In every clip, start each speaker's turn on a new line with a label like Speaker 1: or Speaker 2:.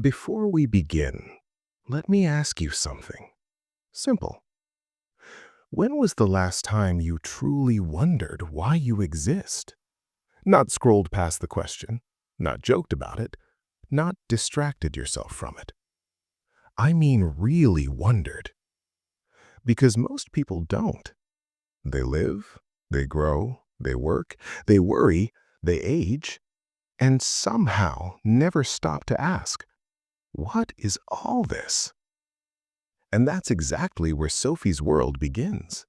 Speaker 1: Before we begin, let me ask you something. Simple. When was the last time you truly wondered why you exist? Not scrolled past the question, not joked about it, not distracted yourself from it. I mean really wondered. Because most people don't. They live, they grow, they work, they worry, they age, and somehow never stop to ask, what is all this? And that's exactly where Sophie's world begins.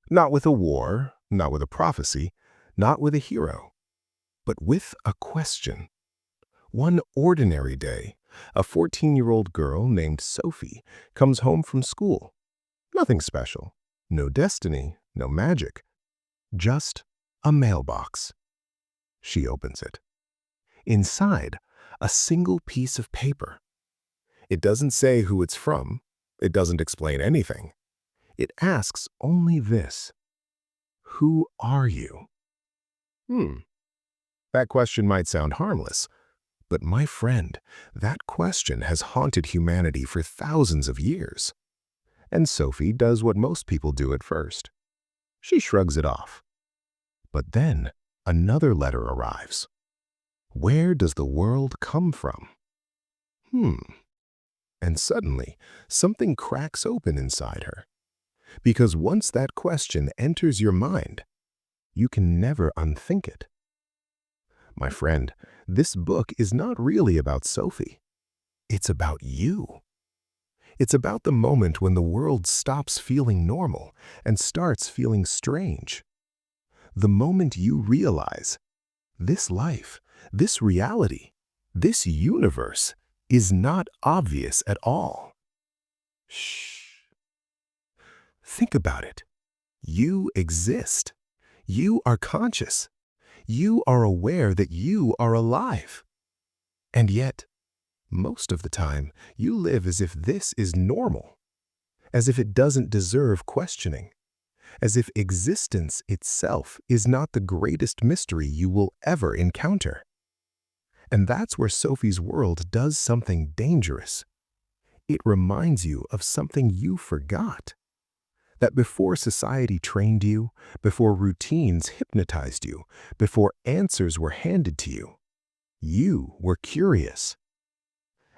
Speaker 1: Not with a war, not with a prophecy, not with a hero, but with a question. One ordinary day, a 14-year-old girl named Sophie comes home from school. Nothing special, no destiny, no magic, just a mailbox. She opens it. Inside, a single piece of paper. It doesn't say who it's from. It doesn't explain anything. It asks only this: who are you? That question might sound harmless, but my friend, that question has haunted humanity for thousands of years. And Sophie does what most people do at first. She shrugs it off. But then another letter arrives. Where does the world come from? And suddenly, something cracks open inside her. Because once that question enters your mind, you can never unthink it. My friend, this book is not really about Sophie. It's about you. It's about the moment when the world stops feeling normal and starts feeling strange. The moment you realize this life, this reality, this universe is not obvious at all. Shh. Think about it. You exist. You are conscious. You are aware that you are alive. And yet, most of the time, you live as if this is normal, as if it doesn't deserve questioning, as if existence itself is not the greatest mystery you will ever encounter. And that's where Sophie's world does something dangerous. It reminds you of something you forgot. That before society trained you, before routines hypnotized you, before answers were handed to you, you were curious.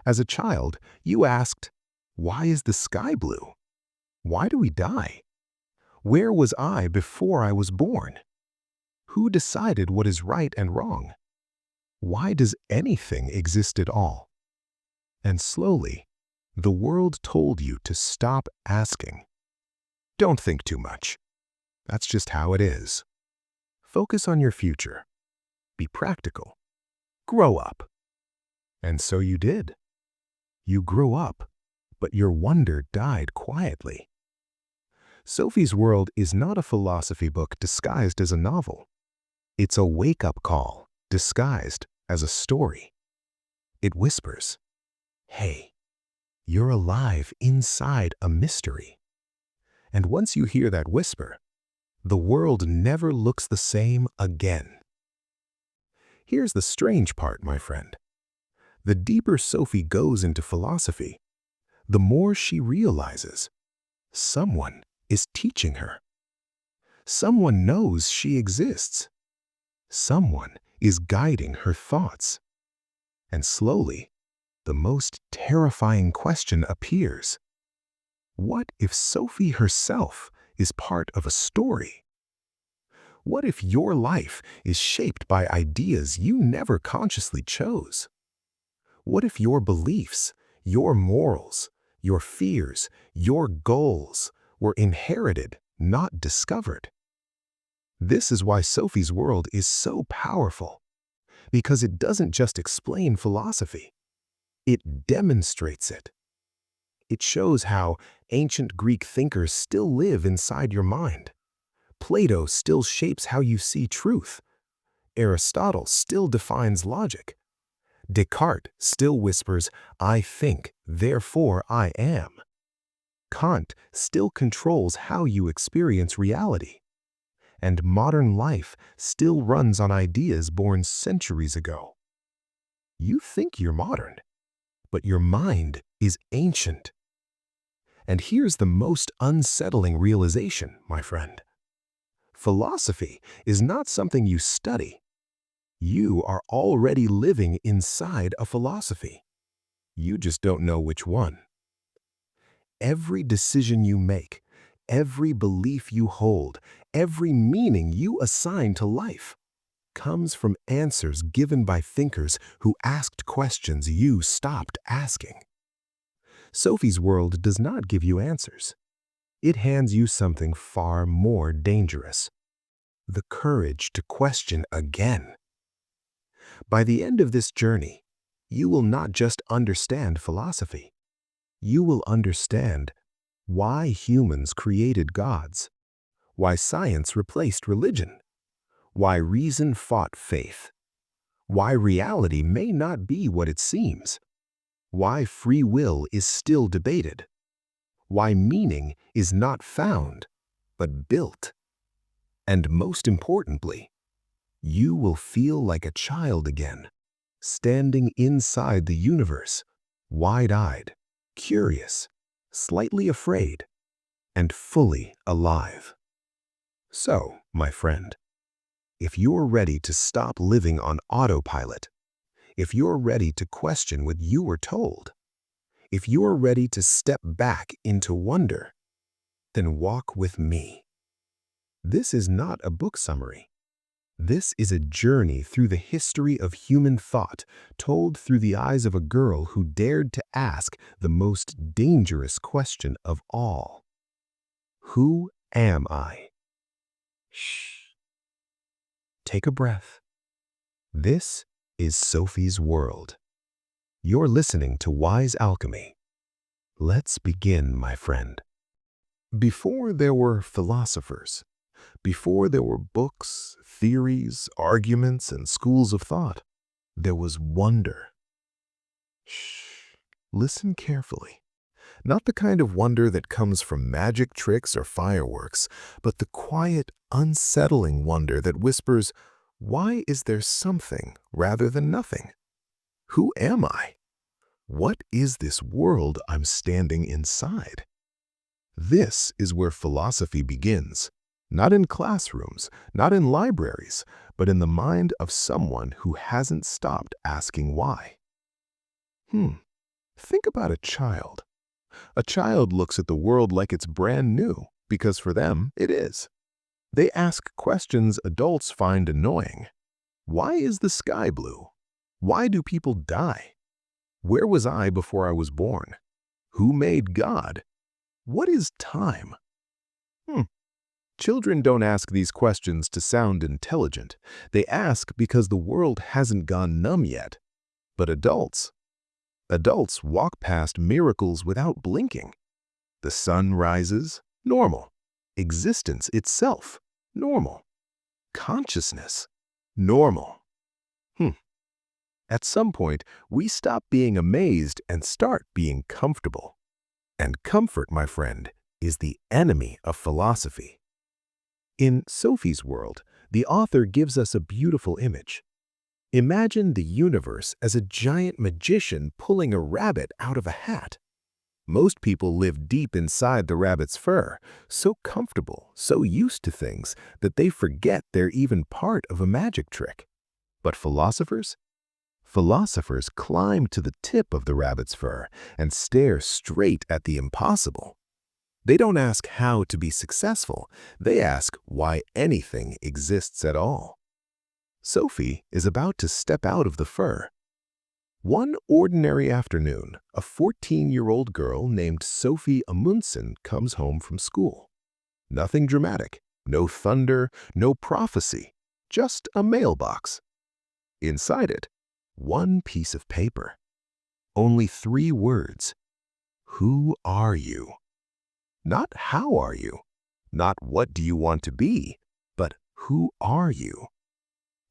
Speaker 1: As a child, you asked, why is the sky blue? Why do we die? Where was I before I was born? Who decided what is right and wrong? Why does anything exist at all? And slowly, the world told you to stop asking. Don't think too much. That's just how it is. Focus on your future. Be practical. Grow up. And so you did. You grew up, but your wonder died quietly. Sophie's World is not a philosophy book disguised as a novel. It's a wake-up call disguised as a story. It whispers, hey, you're alive inside a mystery. And once you hear that whisper, the world never looks the same again. Here's the strange part, my friend. The deeper Sophie goes into philosophy, the more she realizes someone is teaching her. Someone knows she exists. Someone is guiding her thoughts. And slowly, the most terrifying question appears. What if Sophie herself is part of a story? What if your life is shaped by ideas you never consciously chose? What if your beliefs, your morals, your fears, your goals were inherited, not discovered? This is why Sophie's World is so powerful, because it doesn't just explain philosophy. It demonstrates it. It shows how ancient Greek thinkers still live inside your mind. Plato still shapes how you see truth. Aristotle still defines logic. Descartes still whispers, I think, therefore I am. Kant still controls how you experience reality. And modern life still runs on ideas born centuries ago. You think you're modern, but your mind is ancient. And here's the most unsettling realization, my friend. Philosophy is not something you study. You are already living inside a philosophy. You just don't know which one. Every decision you make, every belief you hold, every meaning you assign to life comes from answers given by thinkers who asked questions you stopped asking. Sophie's world does not give you answers. It hands you something far more dangerous: the courage to question again. By the end of this journey, you will not just understand philosophy. You will understand why humans created gods, why science replaced religion, why reason fought faith, why reality may not be what it seems, why free will is still debated, why meaning is not found, but built. And most importantly, you will feel like a child again, standing inside the universe, wide-eyed, curious, slightly afraid, and fully alive. So, my friend, if you're ready to stop living on autopilot, if you're ready to question what you were told, if you're ready to step back into wonder, then walk with me. This is not a book summary. This is a journey through the history of human thought, told through the eyes of a girl who dared to ask the most dangerous question of all. Who am I? Shh. Take a breath. This is Sophie's world. You're listening to Wise Alchemy. Let's begin, my friend. Before there were philosophers, before there were books, theories, arguments, and schools of thought, there was wonder. Shh. Listen carefully. Not the kind of wonder that comes from magic tricks or fireworks, but the quiet, unsettling wonder that whispers, "Why is there something rather than nothing? Who am I? What is this world I'm standing inside?" This is where philosophy begins. Not in classrooms, not in libraries, but in the mind of someone who hasn't stopped asking why. Think about a child. A child looks at the world like it's brand new, because for them, it is. They ask questions adults find annoying. Why is the sky blue? Why do people die? Where was I before I was born? Who made God? What is time? Children don't ask these questions to sound intelligent. They ask because the world hasn't gone numb yet. But adults walk past miracles without blinking. The sun rises, normal. Existence itself, normal. Consciousness, normal. At some point, we stop being amazed and start being comfortable. And comfort, my friend, is the enemy of philosophy. In Sophie's world, the author gives us a beautiful image. Imagine the universe as a giant magician pulling a rabbit out of a hat. Most people live deep inside the rabbit's fur, so comfortable, so used to things, that they forget they're even part of a magic trick. But philosophers climb to the tip of the rabbit's fur and stare straight at the impossible. They don't ask how to be successful. They ask why anything exists at all. Sophie is about to step out of the fur. One ordinary afternoon, a 14-year-old girl named Sophie Amundsen comes home from school. Nothing dramatic, no thunder, no prophecy, just a mailbox. Inside it, one piece of paper. Only 3 words. Who are you? Not how are you? Not what do you want to be? But who are you?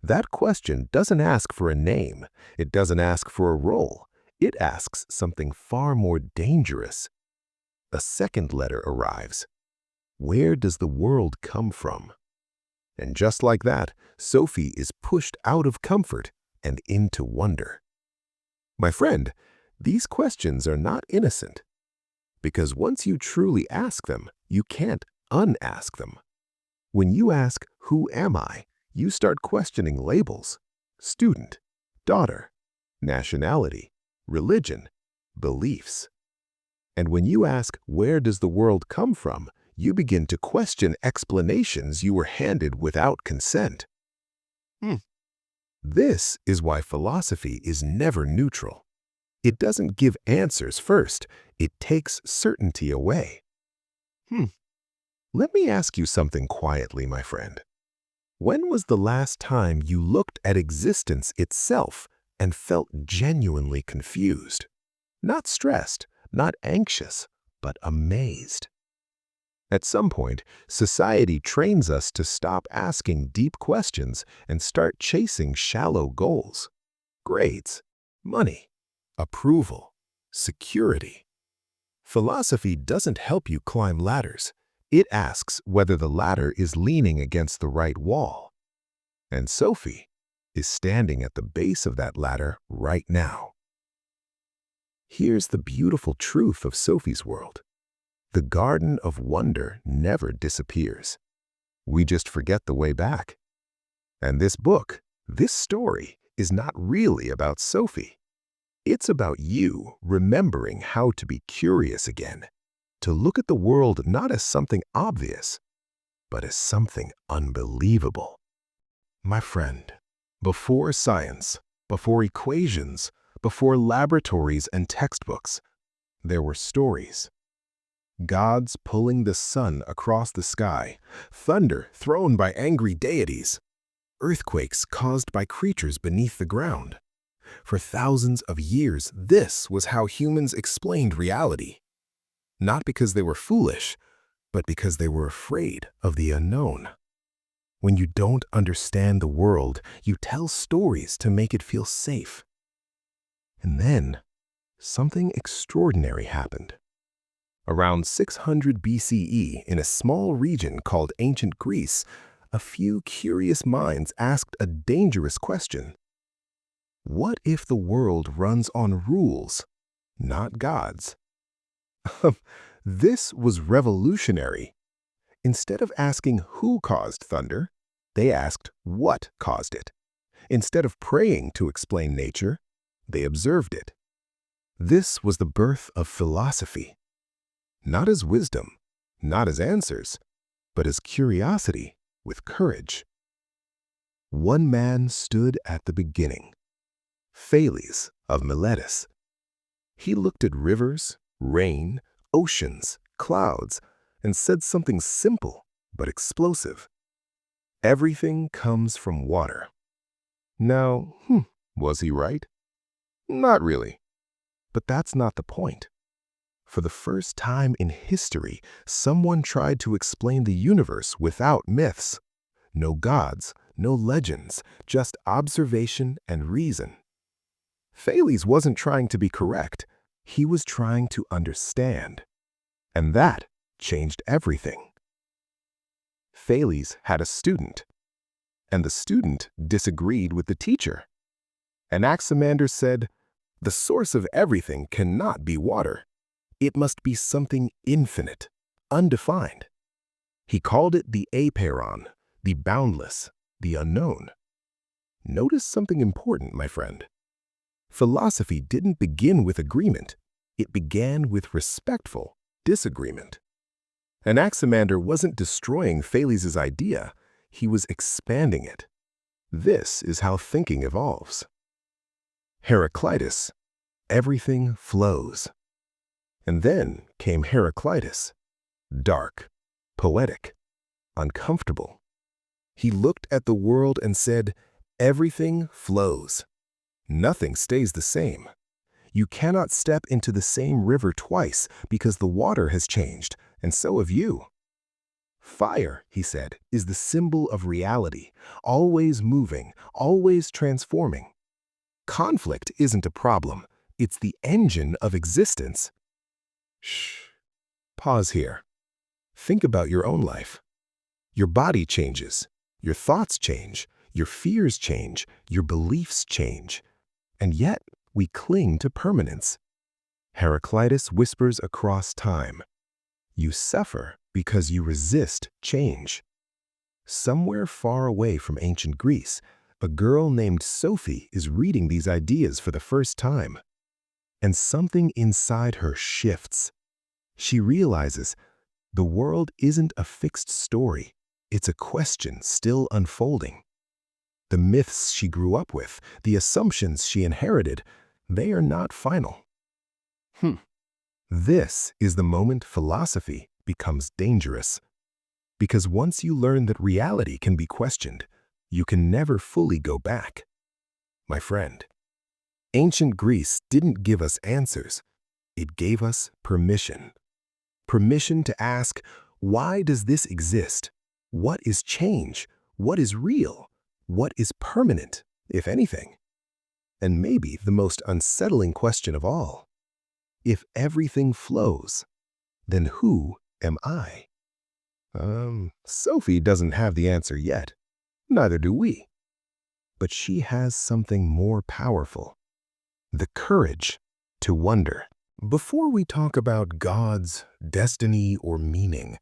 Speaker 1: That question doesn't ask for a name. It doesn't ask for a role. It asks something far more dangerous. A second letter arrives. Where does the world come from? And just like that, Sophie is pushed out of comfort and into wonder. My friend, These questions are not innocent, because once you truly ask them, you can't unask them. When you ask, "Who am I?" you start questioning labels: student, daughter, nationality, religion, beliefs. And when you ask, "Where does the world come from?" you begin to question explanations you were handed without consent. This is why philosophy is never neutral. It doesn't give answers first, it takes certainty away. Let me ask you something quietly, my friend. When was the last time you looked at existence itself and felt genuinely confused? Not stressed, not anxious, but amazed. At some point, society trains us to stop asking deep questions and start chasing shallow goals. Grades, money, approval, security. Philosophy doesn't help you climb ladders. It asks whether the ladder is leaning against the right wall. And Sophie is standing at the base of that ladder right now. Here's the beautiful truth of Sophie's world. The garden of wonder never disappears. We just forget the way back. And this book, this story, is not really about Sophie. It's about you remembering how to be curious again, to look at the world not as something obvious, but as something unbelievable. My friend, before science, before equations, before laboratories and textbooks, there were stories. Gods pulling the sun across the sky, thunder thrown by angry deities, earthquakes caused by creatures beneath the ground. For thousands of years, this was how humans explained reality. Not because they were foolish, but because they were afraid of the unknown. When you don't understand the world, you tell stories to make it feel safe. And then, something extraordinary happened. Around 600 BCE, in a small region called Ancient Greece, a few curious minds asked a dangerous question. What if the world runs on rules, not gods? This was revolutionary. Instead of asking who caused thunder, they asked what caused it. Instead of praying to explain nature, they observed it. This was the birth of philosophy. Not as wisdom, not as answers, but as curiosity with courage. One man stood at the beginning, Thales of Miletus. He looked at rivers, rain, oceans, clouds, and said something simple but explosive. Everything comes from water. Now, was he right? Not really. But that's not the point. For the first time in history, someone tried to explain the universe without myths. No gods, no legends, just observation and reason. Thales wasn't trying to be correct. He was trying to understand. And that changed everything. Thales had a student, and the student disagreed with the teacher. Anaximander said, "The source of everything cannot be water. It must be something infinite, undefined." He called it the apeiron, the boundless, the unknown. Notice something important, my friend. Philosophy didn't begin with agreement. It began with respectful disagreement. Anaximander wasn't destroying Thales' idea. He was expanding it. This is how thinking evolves. Heraclitus, everything flows. And then came Heraclitus, dark, poetic, uncomfortable. He looked at the world and said, everything flows. Nothing stays the same. You cannot step into the same river twice because the water has changed, and so have you. Fire, he said, is the symbol of reality, always moving, always transforming. Conflict isn't a problem. It's the engine of existence. Shh. Pause here. Think about your own life. Your body changes. Your thoughts change. Your fears change. Your beliefs change. And yet, we cling to permanence. Heraclitus whispers across time, "You suffer because you resist change." Somewhere far away from ancient Greece, a girl named Sophie is reading these ideas for the first time. And something inside her shifts. She realizes the world isn't a fixed story, it's a question still unfolding. The myths she grew up with, the assumptions she inherited, they are not final. This is the moment philosophy becomes dangerous. Because once you learn that reality can be questioned, you can never fully go back. My friend, ancient Greece didn't give us answers. It gave us permission. Permission to ask, why does this exist? What is change? What is real? What is permanent, if anything? And maybe the most unsettling question of all, if everything flows, then who am I? Sophie doesn't have the answer yet. Neither do we. But she has something more powerful. The courage to wonder. Before we talk about gods, destiny, or meaning,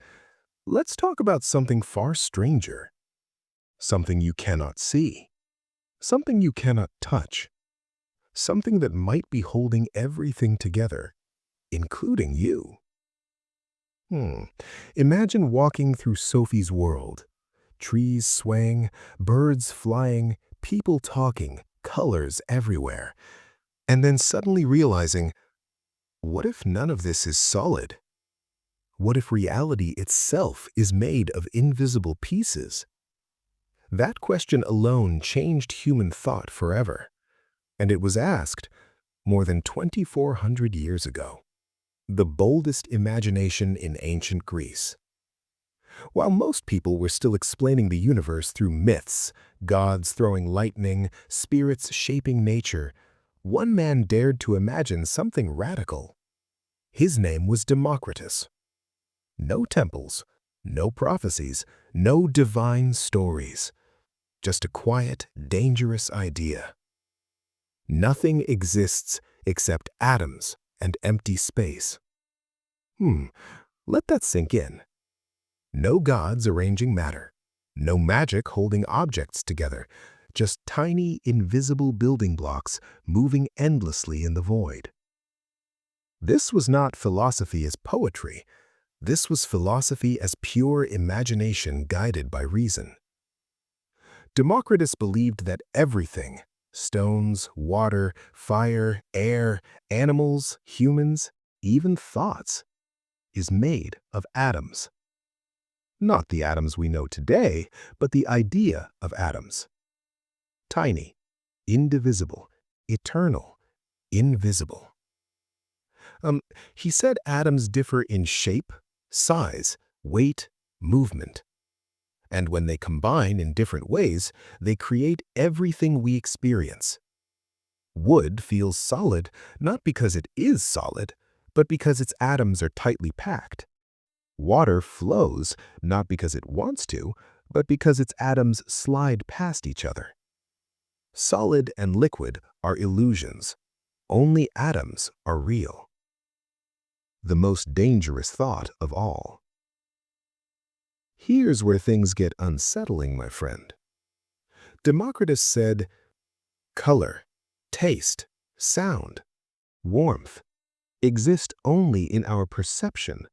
Speaker 1: let's talk about something far stranger. Something you cannot see. Something you cannot touch. Something that might be holding everything together, including you. Imagine walking through Sophie's world. Trees swaying, birds flying, people talking, colors everywhere. And then suddenly realizing, what if none of this is solid? What if reality itself is made of invisible pieces? That question alone changed human thought forever. And it was asked more than 2,400 years ago. The boldest imagination in ancient Greece. While most people were still explaining the universe through myths, gods throwing lightning, spirits shaping nature, one man dared to imagine something radical. His name was Democritus. No temples, no prophecies, no divine stories. Just a quiet, dangerous idea. Nothing exists except atoms and empty space. Let that sink in. No gods arranging matter. No magic holding objects together. Just tiny, invisible building blocks moving endlessly in the void. This was not philosophy as poetry. This was philosophy as pure imagination guided by reason. Democritus believed that everything, stones, water, fire, air, animals, humans, even thoughts, is made of atoms. Not the atoms we know today, but the idea of atoms. Tiny, indivisible, eternal, invisible. He said atoms differ in shape, size, weight, movement. And when they combine in different ways, they create everything we experience. Wood feels solid not because it is solid, but because its atoms are tightly packed. Water flows not because it wants to, but because its atoms slide past each other. Solid and liquid are illusions. Only atoms are real. The most dangerous thought of all. Here's where things get unsettling, my friend. Democritus said, color, taste, sound, warmth exist only in our perception.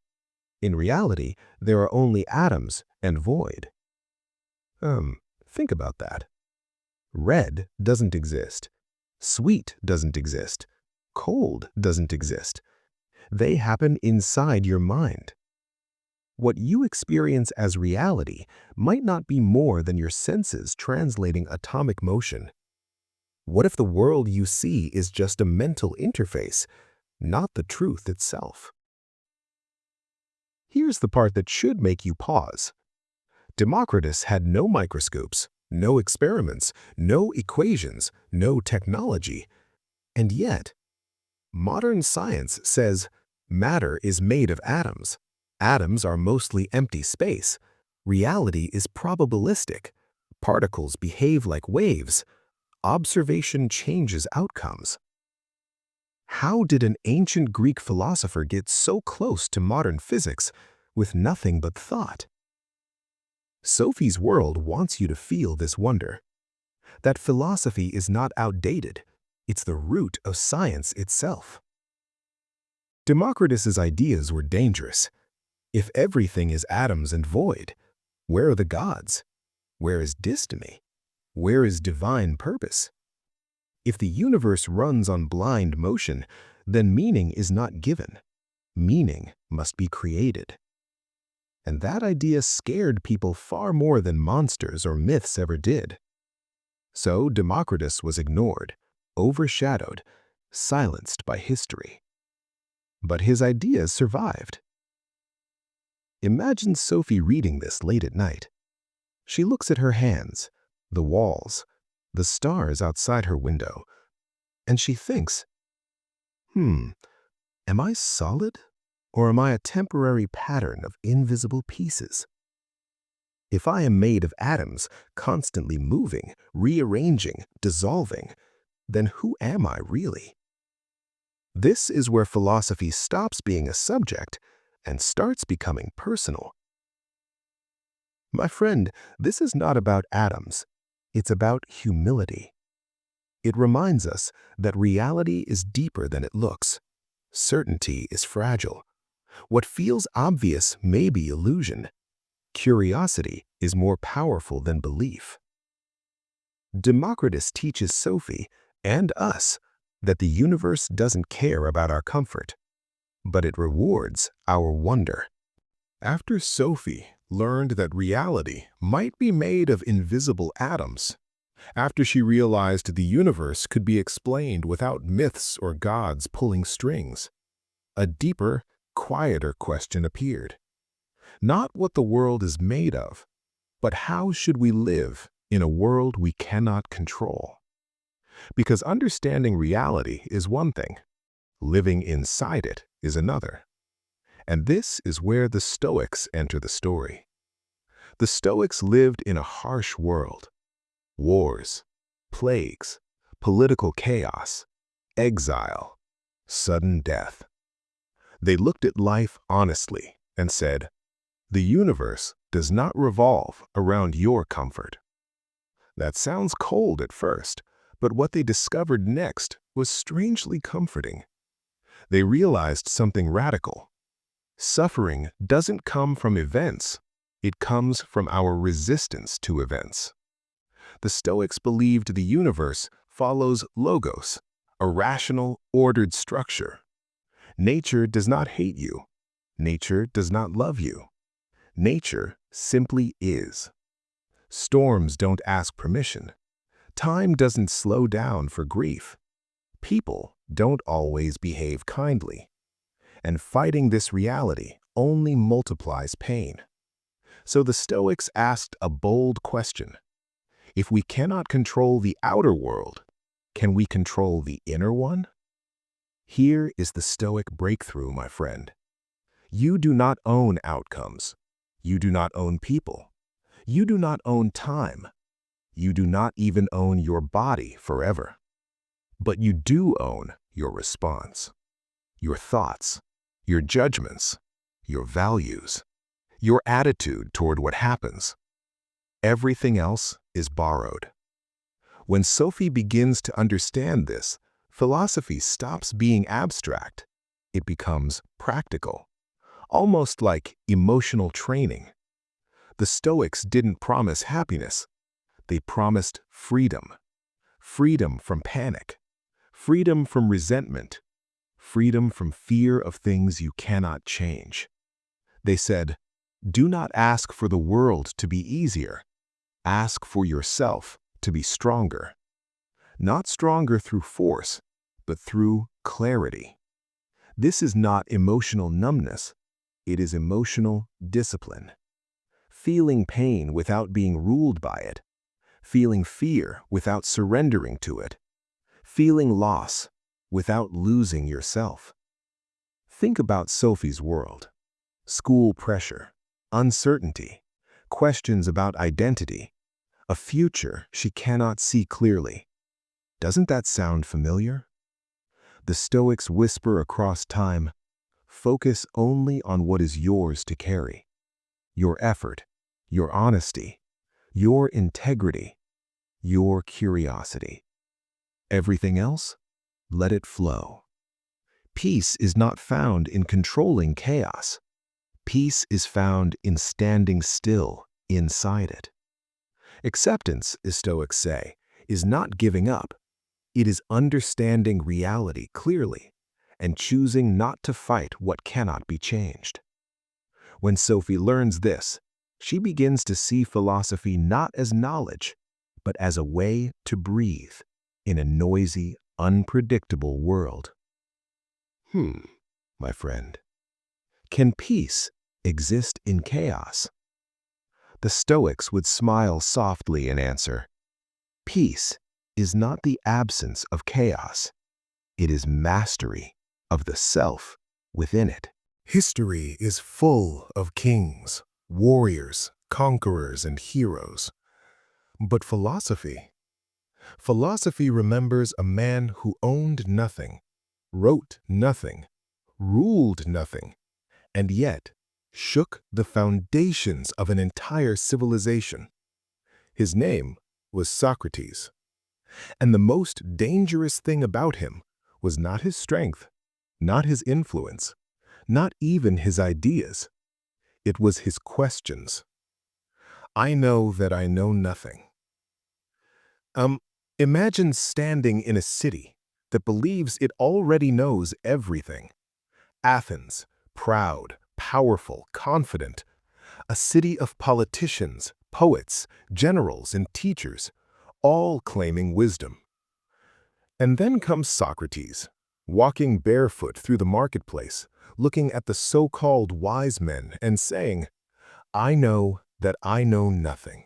Speaker 1: In reality, there are only atoms and void. Think about that. Red doesn't exist. Sweet doesn't exist. Cold doesn't exist. They happen inside your mind. What you experience as reality might not be more than your senses translating atomic motion. What if the world you see is just a mental interface, not the truth itself? Here's the part that should make you pause. Democritus had no microscopes, no experiments, no equations, no technology. And yet, modern science says matter is made of atoms. Atoms are mostly empty space. Reality is probabilistic. Particles behave like waves. Observation changes outcomes. How did an ancient Greek philosopher get so close to modern physics with nothing but thought? Sophie's world wants you to feel this wonder, that philosophy is not outdated, it's the root of science itself. Democritus's ideas were dangerous. If everything is atoms and void, where are the gods? Where is destiny? Where is divine purpose? If the universe runs on blind motion, then meaning is not given. Meaning must be created. And that idea scared people far more than monsters or myths ever did. So Democritus was ignored, overshadowed, silenced by history. But his ideas survived. Imagine Sophie reading this late at night. She looks at her hands, the walls, the stars outside her window, and she thinks, am I solid, or am I a temporary pattern of invisible pieces? If I am made of atoms, constantly moving, rearranging, dissolving, then who am I really? This is where philosophy stops being a subject and starts becoming personal. My friend, this is not about atoms. It's about humility. It reminds us that reality is deeper than it looks. Certainty is fragile. What feels obvious may be illusion. Curiosity is more powerful than belief. Democritus teaches Sophie and us that the universe doesn't care about our comfort, but it rewards our wonder. After Sophie learned that reality might be made of invisible atoms, after she realized the universe could be explained without myths or gods pulling strings, a deeper, quieter question appeared. Not what the world is made of, but how should we live in a world we cannot control? Because understanding reality is one thing, living inside it is another. And this is where the Stoics enter the story. The Stoics lived in a harsh world. Wars, plagues, political chaos, exile, sudden death. They looked at life honestly and said, "The universe does not revolve around your comfort." That sounds cold at first, but what they discovered next was strangely comforting. They realized something radical. Suffering doesn't come from events, it comes from our resistance to events. The Stoics believed the universe follows logos, a rational, ordered structure. Nature does not hate you. Nature does not love you. Nature simply is. Storms don't ask permission. Time doesn't slow down for grief. People don't always behave kindly. And fighting this reality only multiplies pain. So the Stoics asked a bold question. If we cannot control the outer world, can we control the inner one? Here is the Stoic breakthrough, my friend. You do not own outcomes. You do not own people. You do not own time. You do not even own your body forever. But you do own your response, your thoughts, your judgments, your values, your attitude toward what happens. Everything else is borrowed. When Sophie begins to understand this, philosophy stops being abstract. It becomes practical, almost like emotional training. The Stoics didn't promise happiness. They promised freedom. Freedom from panic. Freedom from resentment. Freedom from fear of things you cannot change. They said, do not ask for the world to be easier. Ask for yourself to be stronger. Not stronger through force, but through clarity. This is not emotional numbness. It is emotional discipline. Feeling pain without being ruled by it. Feeling fear without surrendering to it. Feeling loss without losing yourself. Think about Sophie's world. School pressure, uncertainty, questions about identity, a future she cannot see clearly. Doesn't that sound familiar? The Stoics whisper across time, focus only on what is yours to carry. Your effort, your honesty, your integrity, your curiosity. Everything else, let it flow. Peace is not found in controlling chaos. Peace is found in standing still inside it. Acceptance, as Stoics say, is not giving up. It is understanding reality clearly and choosing not to fight what cannot be changed. When Sophie learns this, she begins to see philosophy not as knowledge, but as a way to breathe in a noisy, unpredictable world. My friend, can peace exist in chaos? The Stoics would smile softly and answer, peace is not the absence of chaos. It is mastery of the self within it. History is full of kings, warriors, conquerors, and heroes. But philosophy remembers a man who owned nothing, wrote nothing, ruled nothing, and yet shook the foundations of an entire civilization. His name was Socrates. And the most dangerous thing about him was not his strength, not his influence, not even his ideas. It was his questions. I know that I know nothing. Imagine standing in a city that believes it already knows everything. Athens, proud, powerful, confident. A city of politicians, poets, generals, and teachers, all claiming wisdom. And then comes Socrates, walking barefoot through the marketplace, looking at the so-called wise men and saying, I know that I know nothing.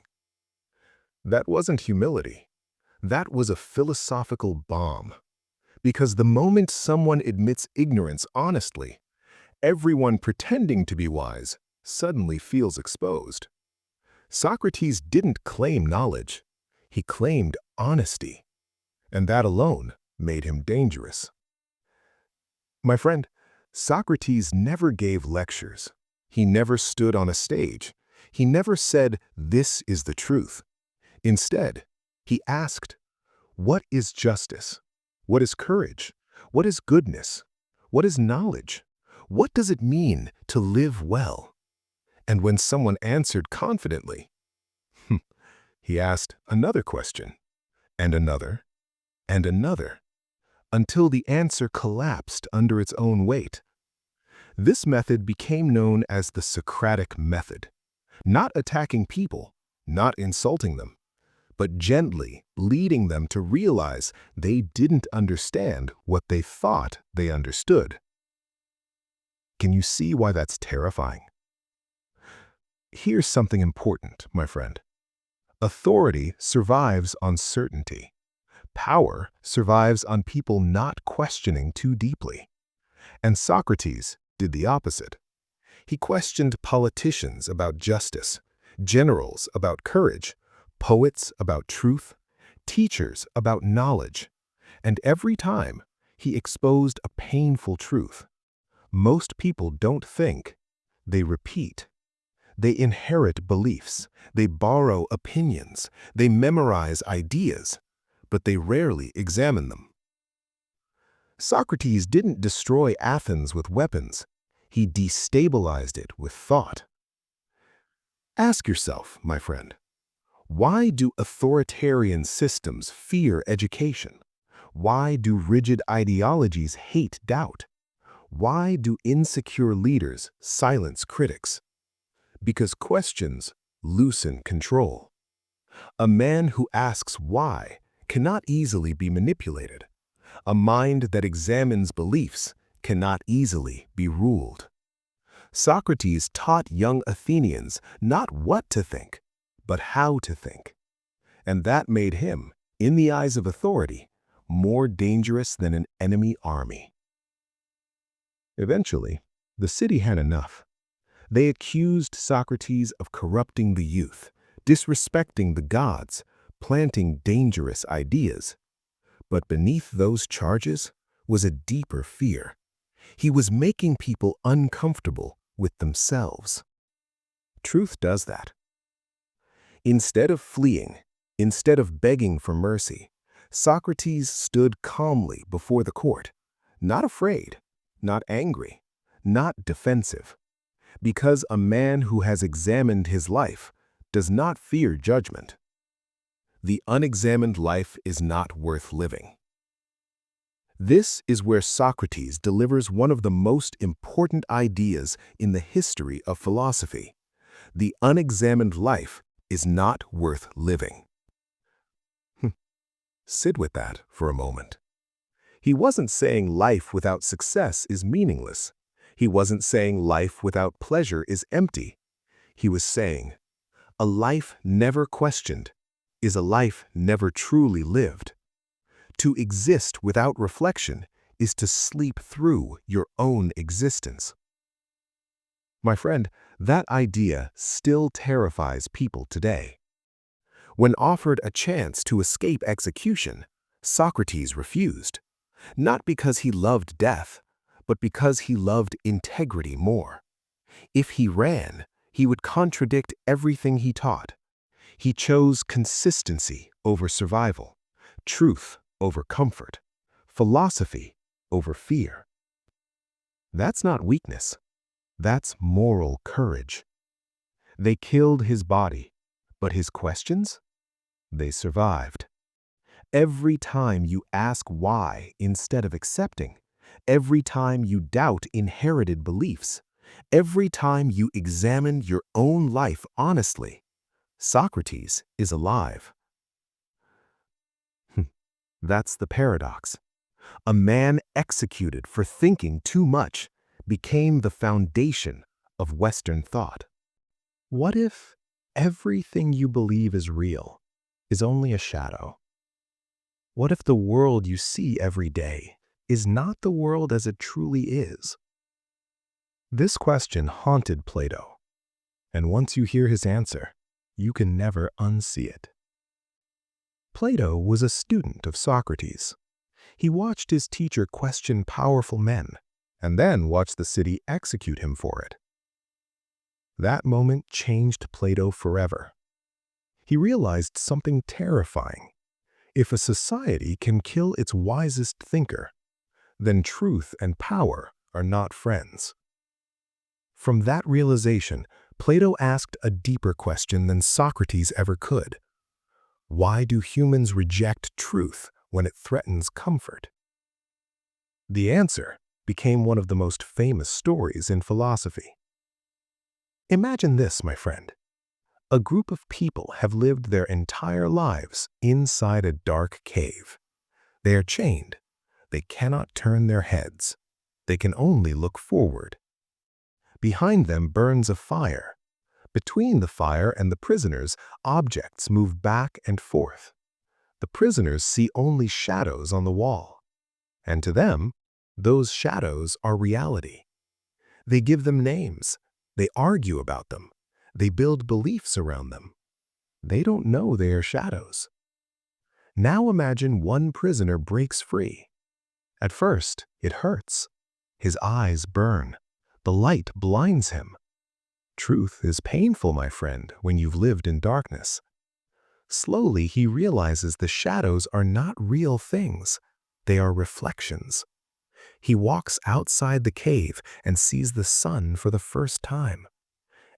Speaker 1: That wasn't humility. That was a philosophical bomb. Because the moment someone admits ignorance honestly, everyone pretending to be wise suddenly feels exposed. Socrates didn't claim knowledge. He claimed honesty. And that alone made him dangerous. My friend, Socrates never gave lectures. He never stood on a stage. He never said, this is the truth. Instead, he asked, what is justice? What is courage? What is goodness? What is knowledge? What does it mean to live well? And when someone answered confidently, he asked another question, and another, and another, until the answer collapsed under its own weight. This method became known as the Socratic method, not attacking people, not insulting them, but gently leading them to realize they didn't understand what they thought they understood. Can you see why that's terrifying? Here's something important, my friend. Authority survives on certainty. Power survives on people not questioning too deeply. And Socrates did the opposite. He questioned politicians about justice, generals about courage, poets about truth, teachers about knowledge. And every time, he exposed a painful truth. Most people don't think, they repeat. They inherit beliefs, they borrow opinions, they memorize ideas, but they rarely examine them. Socrates didn't destroy Athens with weapons. He destabilized it with thought. Ask yourself, my friend, why do authoritarian systems fear education? Why do rigid ideologies hate doubt? Why do insecure leaders silence critics? Because questions loosen control. A man who asks why cannot easily be manipulated. A mind that examines beliefs cannot easily be ruled. Socrates taught young Athenians not what to think, but how to think. And that made him, in the eyes of authority, more dangerous than an enemy army. Eventually, the city had enough. They accused Socrates of corrupting the youth, disrespecting the gods, planting dangerous ideas. But beneath those charges was a deeper fear. He was making people uncomfortable with themselves. Truth does that. Instead of fleeing, instead of begging for mercy, Socrates stood calmly before the court, not afraid, not angry, not defensive, because a man who has examined his life does not fear judgment. The unexamined life is not worth living. This is where Socrates delivers one of the most important ideas in the history of philosophy. The unexamined life is not worth living. Sit with that for a moment. He wasn't saying life without success is meaningless. He wasn't saying life without pleasure is empty. He was saying, a life never questioned is a life never truly lived. To exist without reflection is to sleep through your own existence. My friend, that idea still terrifies people today. When offered a chance to escape execution, Socrates refused, not because he loved death, but because he loved integrity more. If he ran, he would contradict everything he taught. He chose consistency over survival, truth over comfort, philosophy over fear. That's not weakness. That's moral courage. They killed his body, but his questions? They survived. Every time you ask why instead of accepting, every time you doubt inherited beliefs, every time you examine your own life honestly, Socrates is alive. That's the paradox. A man executed for thinking too much became the foundation of Western thought. What if everything you believe is real is only a shadow? What if the world you see every day is not the world as it truly is? This question haunted Plato, and once you hear his answer, you can never unsee it. Plato was a student of Socrates. He watched his teacher question powerful men, and then watched the city execute him for it. That moment changed Plato forever. He realized something terrifying. If a society can kill its wisest thinker, then truth and power are not friends. From that realization, Plato asked a deeper question than Socrates ever could. Why do humans reject truth when it threatens comfort? The answer became one of the most famous stories in philosophy. Imagine this, my friend. A group of people have lived their entire lives inside a dark cave. They are chained. They cannot turn their heads. They can only look forward. Behind them burns a fire. Between the fire and the prisoners, objects move back and forth. The prisoners see only shadows on the wall. And to them, those shadows are reality. They give them names. They argue about them. They build beliefs around them. They don't know they are shadows. Now imagine one prisoner breaks free. At first, it hurts. His eyes burn. The light blinds him. Truth is painful, my friend, when you've lived in darkness. Slowly, he realizes the shadows are not real things. They are reflections. He walks outside the cave and sees the sun for the first time.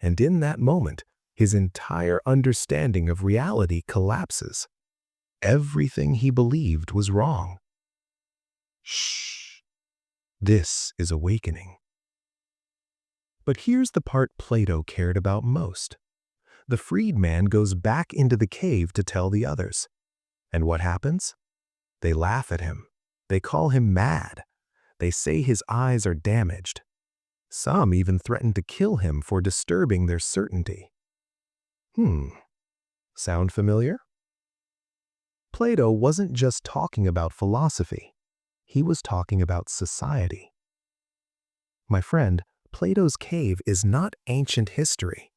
Speaker 1: And in that moment, his entire understanding of reality collapses. Everything he believed was wrong. Shh. This is awakening. But here's the part Plato cared about most. The freedman goes back into the cave to tell the others. And what happens? They laugh at him. They call him mad. They say his eyes are damaged. Some even threaten to kill him for disturbing their certainty. Sound familiar? Plato wasn't just talking about philosophy. He was talking about society. My friend, Plato's cave is not ancient history.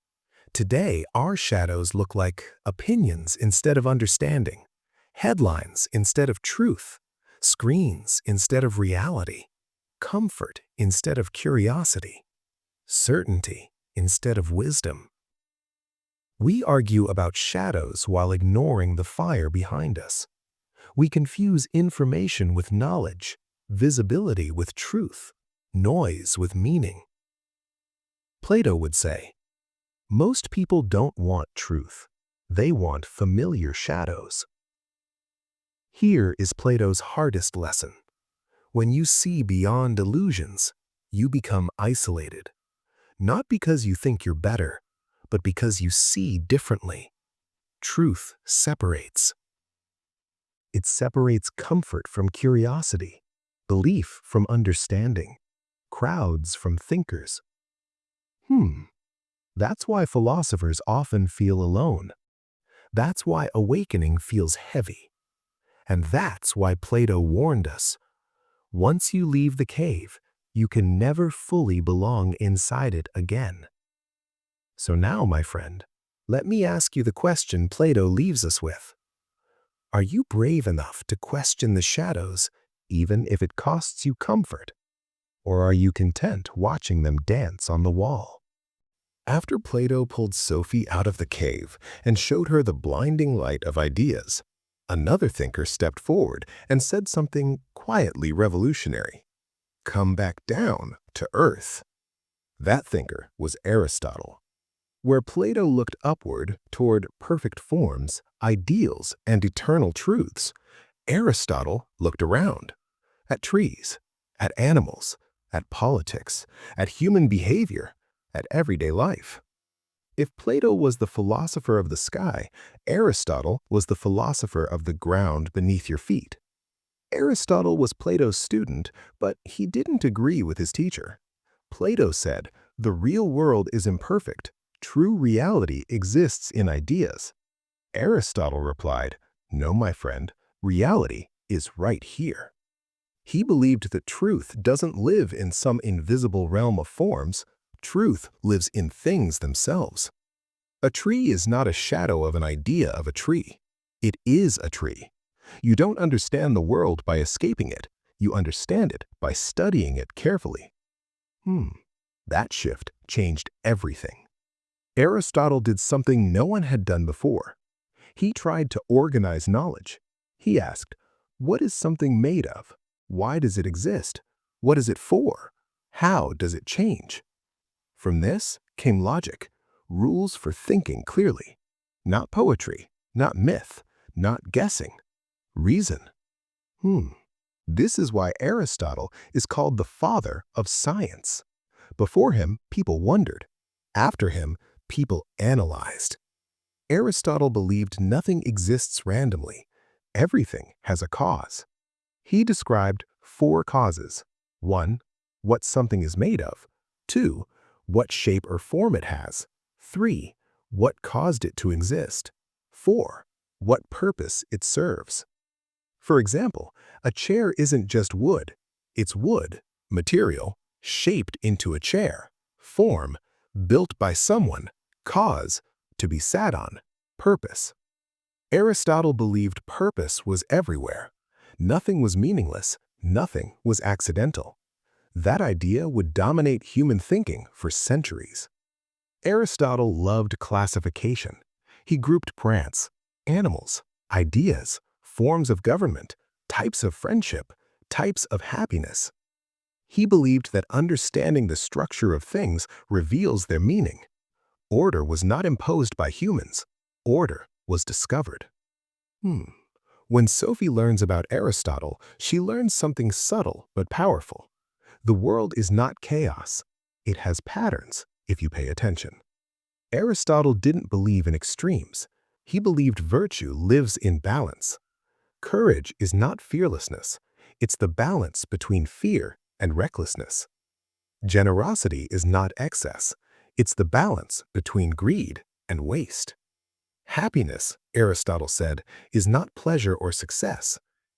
Speaker 1: Today, our shadows look like opinions instead of understanding, headlines instead of truth, screens instead of reality, comfort instead of curiosity, certainty instead of wisdom. We argue about shadows while ignoring the fire behind us. We confuse information with knowledge, visibility with truth, noise with meaning. Plato would say, most people don't want truth. They want familiar shadows. Here is Plato's hardest lesson. When you see beyond illusions, you become isolated. Not because you think you're better, but because you see differently. Truth separates. It separates comfort from curiosity, belief from understanding, crowds from thinkers. That's why philosophers often feel alone. That's why awakening feels heavy. And that's why Plato warned us. Once you leave the cave, you can never fully belong inside it again. So now, my friend, let me ask you the question Plato leaves us with. Are you brave enough to question the shadows, even if it costs you comfort? Or are you content watching them dance on the wall? After Plato pulled Sophie out of the cave and showed her the blinding light of ideas, another thinker stepped forward and said something quietly revolutionary. Come back down to earth. That thinker was Aristotle. Where Plato looked upward toward perfect forms, ideals, and eternal truths, Aristotle looked around, at trees, at animals, at politics, at human behavior, at everyday life. If Plato was the philosopher of the sky, Aristotle was the philosopher of the ground beneath your feet. Aristotle was Plato's student, but he didn't agree with his teacher. Plato said, "The real world is imperfect. True reality exists in ideas." Aristotle replied, "No, my friend, reality is right here." He believed that truth doesn't live in some invisible realm of forms. Truth lives in things themselves. A tree is not a shadow of an idea of a tree. It is a tree. You don't understand the world by escaping it. You understand it by studying it carefully. That shift changed everything. Aristotle did something no one had done before. He tried to organize knowledge. He asked, what is something made of? Why does it exist? What is it for? How does it change? From this came logic, rules for thinking clearly. Not poetry, not myth, not guessing. Reason. This is why Aristotle is called the father of science. Before him, people wondered. After him, people analyzed. Aristotle believed nothing exists randomly. Everything has a cause. He described 4 causes. 1. What something is made of. 2. What shape or form it has. 3. What caused it to exist. 4. What purpose it serves. For example, a chair isn't just wood. It's wood, material, shaped into a chair, form, built by someone, cause, to be sat on, purpose. Aristotle believed purpose was everywhere. Nothing was meaningless, nothing was accidental. That idea would dominate human thinking for centuries. Aristotle loved classification. He grouped plants, animals, ideas, forms of government, types of friendship, types of happiness. He believed that understanding the structure of things reveals their meaning. Order was not imposed by humans. Order was discovered. When Sophie learns about Aristotle, she learns something subtle but powerful. The world is not chaos. It has patterns, if you pay attention. Aristotle didn't believe in extremes. He believed virtue lives in balance. Courage is not fearlessness. It's the balance between fear and recklessness. Generosity is not excess. It's the balance between greed and waste. Happiness, Aristotle said, is not pleasure or success.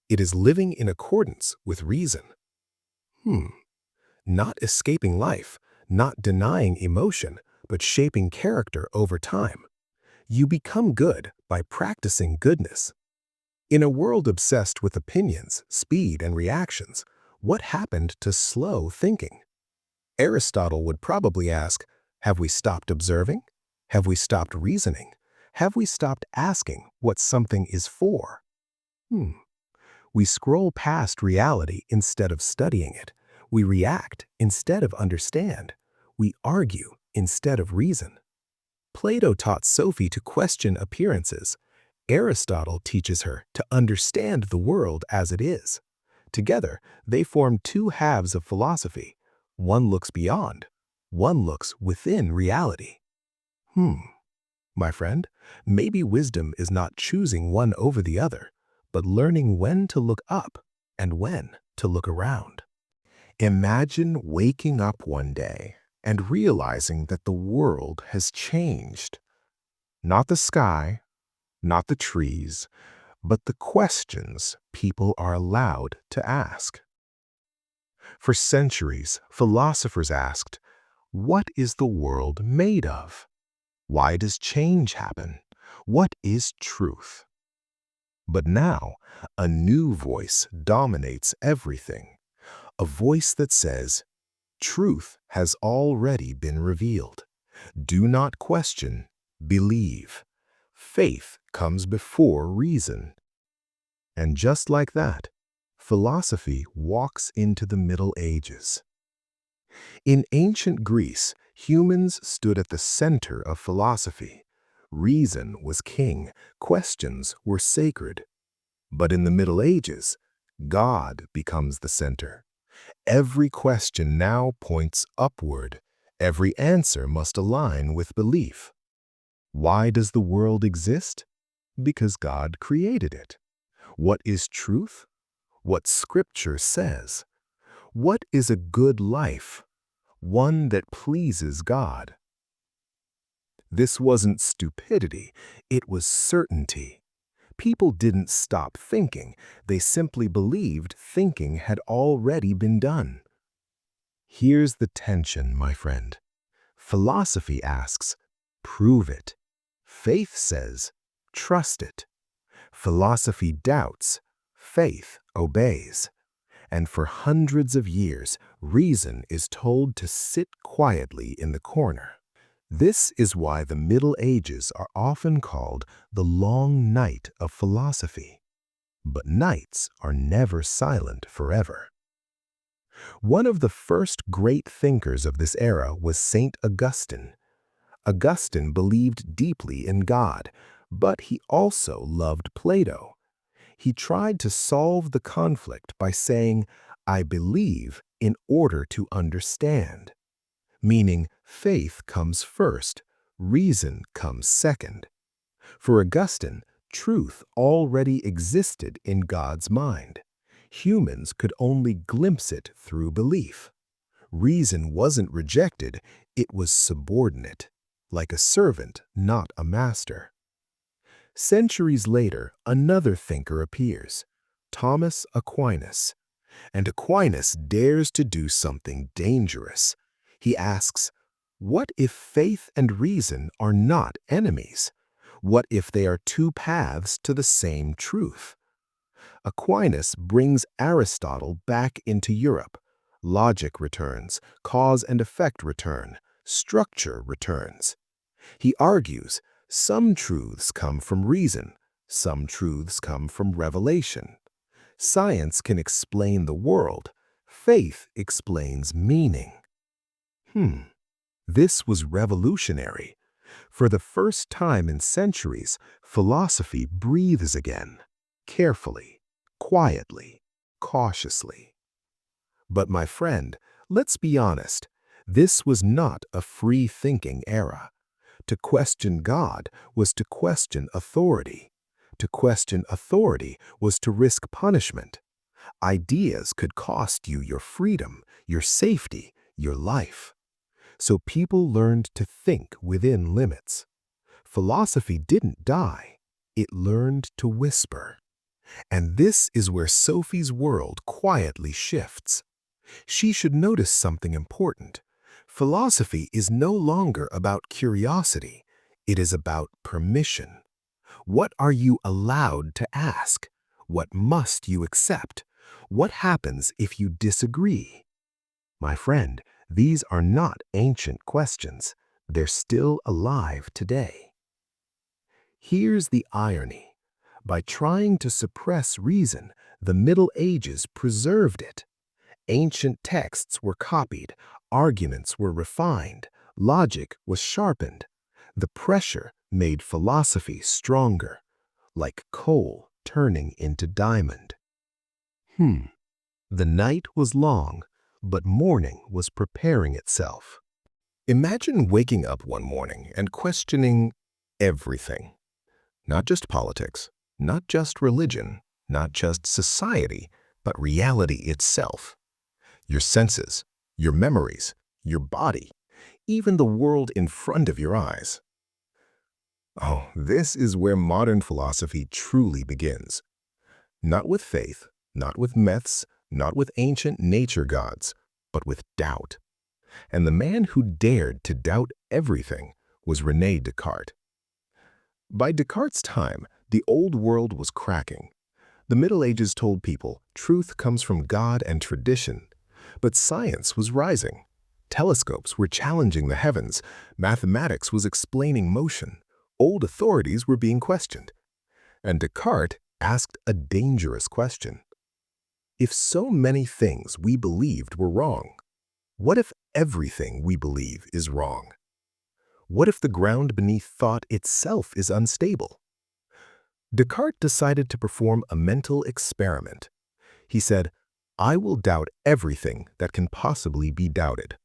Speaker 1: It is living in accordance with reason. Not escaping life, not denying emotion, but shaping character over time. You become good by practicing goodness. In a world obsessed with opinions, speed, and reactions, what happened to slow thinking? Aristotle would probably ask, have we stopped observing? Have we stopped reasoning? Have we stopped asking what something is for? Hmm. We scroll past reality instead of studying it. We react instead of understand. We argue instead of reason. Plato taught Sophie to question appearances. Aristotle teaches her to understand the world as it is. Together, they form two halves of philosophy. One looks beyond, one looks within reality. My friend, maybe wisdom is not choosing one over the other, but learning when to look up and when to look around. Imagine waking up one day and realizing that the world has changed. Not the sky, not the trees, but the questions people are allowed to ask. For centuries, philosophers asked, what is the world made of? Why does change happen? What is truth? But now, a new voice dominates everything. A voice that says, truth has already been revealed. Do not question, believe. Faith comes before reason. And just like that, philosophy walks into the Middle Ages. In ancient Greece, humans stood at the center of philosophy. Reason was king, questions were sacred. But in the Middle Ages, God becomes the center. Every question now points upward. Every answer must align with belief. Why does the world exist? Because God created it. What is truth? What Scripture says. What is a good life? One that pleases God. This wasn't stupidity, it was certainty. People didn't stop thinking, they simply believed thinking had already been done. Here's the tension, my friend. Philosophy asks, prove it. Faith says, trust it. Philosophy doubts, faith obeys. And for hundreds of years, reason is told to sit quietly in the corner. This is why the Middle Ages are often called the long night of philosophy. But nights are never silent forever. One of the first great thinkers of this era was Saint Augustine. Augustine believed deeply in God, but he also loved Plato. He tried to solve the conflict by saying, I believe in order to understand. Meaning, faith comes first, reason comes second. For Augustine, truth already existed in God's mind. Humans could only glimpse it through belief. Reason wasn't rejected, it was subordinate, like a servant, not a master. Centuries later, another thinker appears, Thomas Aquinas. And Aquinas dares to do something dangerous. He asks, what if faith and reason are not enemies? What if they are two paths to the same truth? Aquinas brings Aristotle back into Europe. Logic returns, cause and effect return, structure returns. He argues, some truths come from reason, some truths come from revelation. Science can explain the world, faith explains meaning. This was revolutionary. For the first time in centuries, philosophy breathes again, carefully, quietly, cautiously. But my friend, let's be honest, this was not a free-thinking era. To question God was to question authority. To question authority was to risk punishment. Ideas could cost you your freedom, your safety, your life. So people learned to think within limits. Philosophy didn't die, it learned to whisper. And this is where Sophie's world quietly shifts. She should notice something important. Philosophy is no longer about curiosity, it is about permission. What are you allowed to ask? What must you accept? What happens if you disagree? My friend, these are not ancient questions. They're still alive today. Here's the irony. By trying to suppress reason, the Middle Ages preserved it. Ancient texts were copied, arguments were refined, logic was sharpened. The pressure made philosophy stronger, like coal turning into diamond. The night was long, but morning was preparing itself. Imagine waking up one morning and questioning everything. Not just politics, not just religion, not just society, but reality itself. Your senses, your memories, your body, even the world in front of your eyes. Oh, this is where modern philosophy truly begins. Not with faith, not with myths, not with ancient nature gods, but with doubt. And the man who dared to doubt everything was René Descartes. By Descartes' time, the old world was cracking. The Middle Ages told people truth comes from God and tradition. But science was rising. Telescopes were challenging the heavens. Mathematics was explaining motion. Old authorities were being questioned. And Descartes asked a dangerous question. If so many things we believed were wrong, what if everything we believe is wrong? What if the ground beneath thought itself is unstable? Descartes decided to perform a mental experiment. He said, I will doubt everything that can possibly be doubted.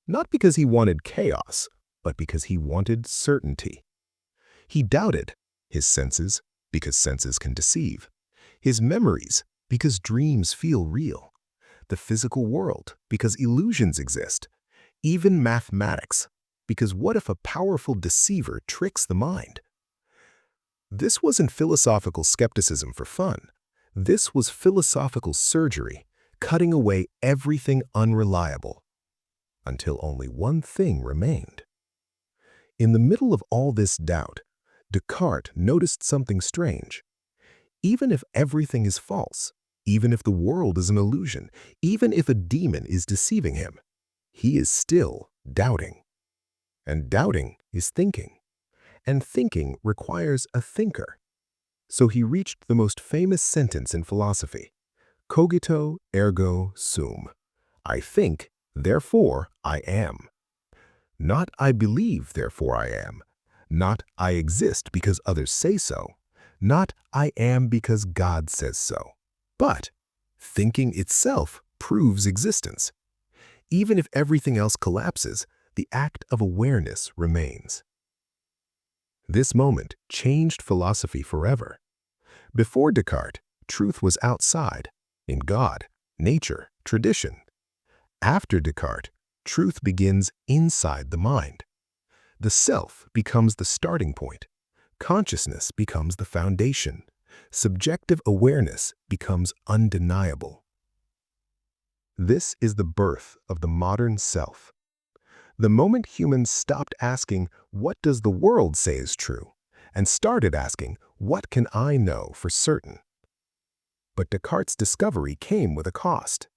Speaker 1: Not because he wanted chaos, but because he wanted certainty. He doubted his senses, because senses can deceive, his memories, because dreams feel real, the physical world, because illusions exist, even mathematics, because what if a powerful deceiver tricks the mind? This wasn't philosophical skepticism for fun. This was philosophical surgery, cutting away everything unreliable, until only one thing remained. In the middle of all this doubt, Descartes noticed something strange. Even if everything is false, even if the world is an illusion, even if a demon is deceiving him, he is still doubting. And doubting is thinking. And thinking requires a thinker. So he reached the most famous sentence in philosophy, cogito ergo sum. I think, therefore I am. Not I believe, therefore I am. Not I exist because others say so. Not I am because God says so. But thinking itself proves existence. Even if everything else collapses, the act of awareness remains. This moment changed philosophy forever. Before Descartes, truth was outside, in God, nature, tradition. After Descartes, truth begins inside the mind. The self becomes the starting point. Consciousness becomes the foundation. Subjective awareness becomes undeniable. This is the birth of the modern self. The moment humans stopped asking, what does the world say is true, and started asking, what can I know for certain? But Descartes' discovery came with a cost.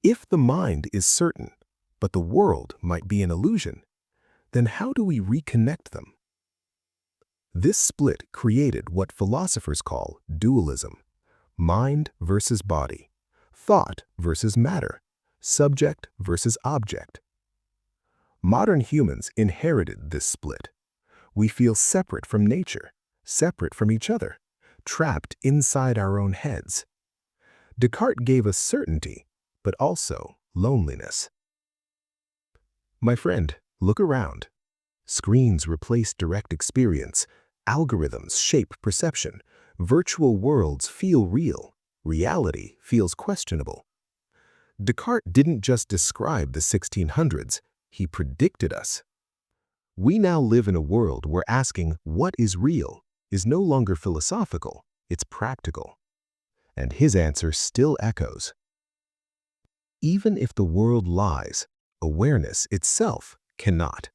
Speaker 1: If the mind is certain, but the world might be an illusion, then how do we reconnect them? This split created what philosophers call dualism: mind versus body, thought versus matter, subject versus object. Modern humans inherited this split. We feel separate from nature, separate from each other, trapped inside our own heads. Descartes gave us certainty, but also loneliness. My friend, look around. Screens replace direct experience. Algorithms shape perception. Virtual worlds feel real. Reality feels questionable. Descartes didn't just describe the 1600s, he predicted us. We now live in a world where asking what is real is no longer philosophical, it's practical. And his answer still echoes. Even if the world lies, awareness itself cannot.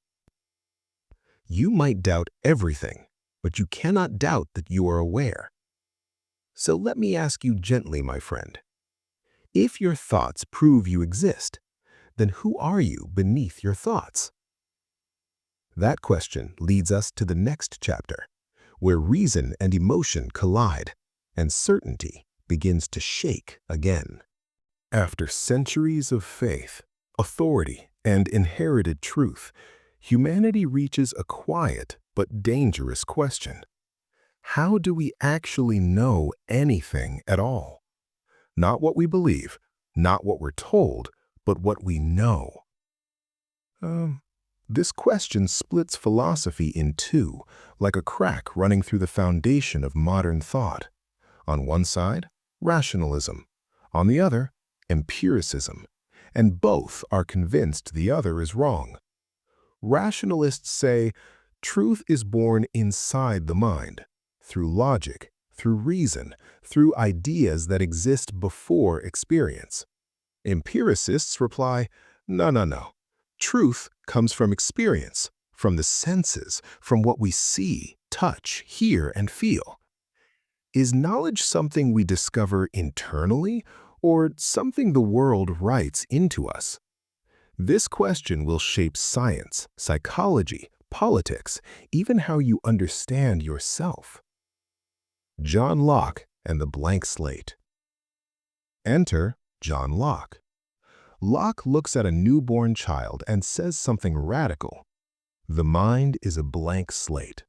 Speaker 1: You might doubt everything, but you cannot doubt that you are aware. So let me ask you gently, my friend. If your thoughts prove you exist, then who are you beneath your thoughts? That question leads us to the next chapter, where reason and emotion collide, and certainty begins to shake again. After centuries of faith, authority, and inherited truth, humanity reaches a quiet but dangerous question. How do we actually know anything at all? Not what we believe, not what we're told, but what we know. This question splits philosophy in two, like a crack running through the foundation of modern thought. On one side, rationalism. On the other, empiricism. And both are convinced the other is wrong. Rationalists say truth is born inside the mind, through logic, through reason, through ideas that exist before experience. Empiricists reply, no, no, no. Truth comes from experience, from the senses, from what we see, touch, hear, and feel. Is knowledge something we discover internally, or something the world writes into us? This question will shape science, psychology, politics, even how you understand yourself. John Locke and the blank slate. Enter John Locke. Locke looks at a newborn child and says something radical. The mind is a blank slate.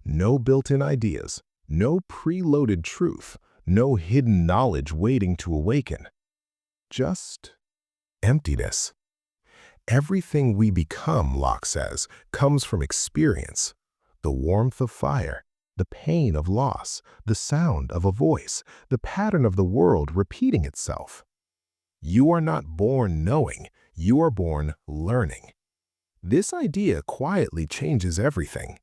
Speaker 1: No built-in ideas, no preloaded truth, no hidden knowledge waiting to awaken. Just emptiness. Everything we become, Locke says, comes from experience. The warmth of fire, the pain of loss, the sound of a voice, the pattern of the world repeating itself. You are not born knowing, you are born learning. This idea quietly changes everything.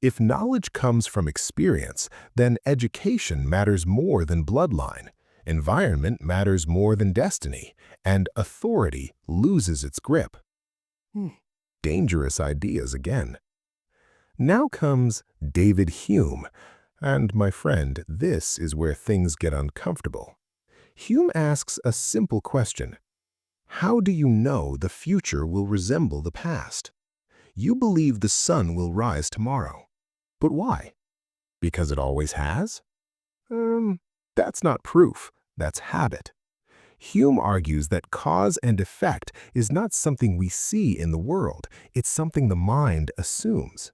Speaker 1: If knowledge comes from experience, then education matters more than bloodline, environment matters more than destiny, and authority loses its grip. Dangerous ideas again. Now comes David Hume, and my friend, this is where things get uncomfortable. Hume asks a simple question. How do you know the future will resemble the past? You believe the sun will rise tomorrow. But why? Because it always has? That's not proof, that's habit. Hume argues that cause and effect is not something we see in the world, it's something the mind assumes.